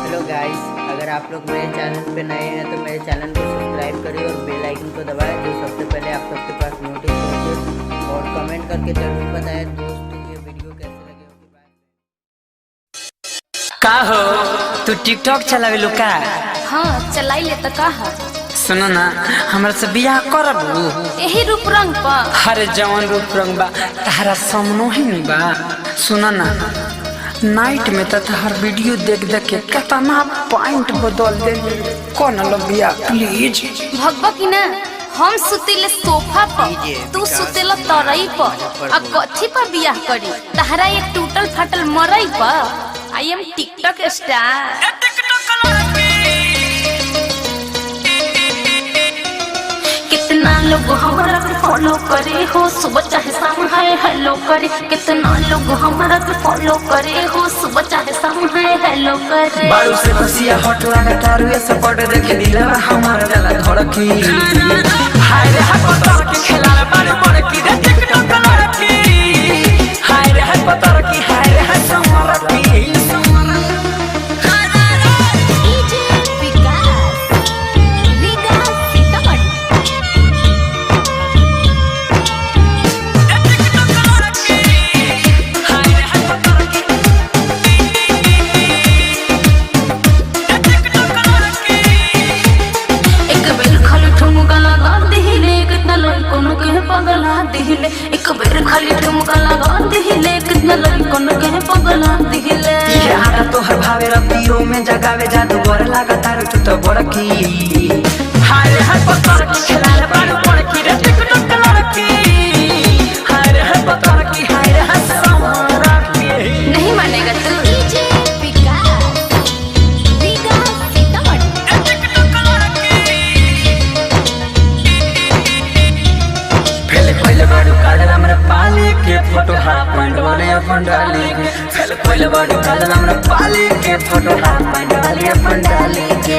Hello guys, अगर आप लोग मेरे चैनल पे नए हैं तो मेरे चैनल को सब्सक्राइब करिए और बेल आइकन को दबाएं, जो सबसे पहले आप सबके पास नोटिस पहुंचे। और कमेंट करके जरूर बताएं दोस्तों ये वीडियो कैसे लगे। का हो तू टिकटॉक चलावे लो का? हाँ चलाई ले तो का है। सुनो ना, हमरा से बियाह करब यही रूप रंग पर। हरे जवान रूप रंग बा तारा सामनो ही नहीं बा। सुनो ना, नाइट में तो हर वीडियो देख देख के कितना पॉइंट बदल दे। कौन लो बियाह प्लीज? भगवा की ना, हम सुतेले सोफा पर, तू सुतेला तरई पर। अब कथी पर बियाह करी? तहरा एक टूटल फाटल मरई पर। I am TikTok star. कितना लोग हमारा के फॉलो करे हो, सुबह चाहे शाम है हेलो करे। कितना लोग हमारा के फॉलो करे हो, सुबह चाहे शाम है हेलो करे। बारू से खुशिया हट लगा तारू ये सब पढ़ देखे दिला हमारा जला धड़की। हाय रे हाय पतर की खेला बारू बड़ की रे टिकटॉक लड़की। हाय रे हाय पतर की, हाय रे हाय समरती। एक बेर खाली ठुमका लगा दिहिले, कितना लड़कों के पगला दिहिले। ये आटा तो हर भावे रतियों में जगावे जादू बर लगा तारू तू तो बड़की। हाय रे हाय पतर की खेला रे बारू बड़की रे टिकटॉक लड़की। हाय रे हाय पतर की, हाय रे हाय समरती। नहीं मानेगा तू। पाली के फोटो हाफ पैंट वाले अपन डाली के। फेल कोइल बाडू काल हमरा पाली के फोटो हाफ पैंट वाले अपन डाली के।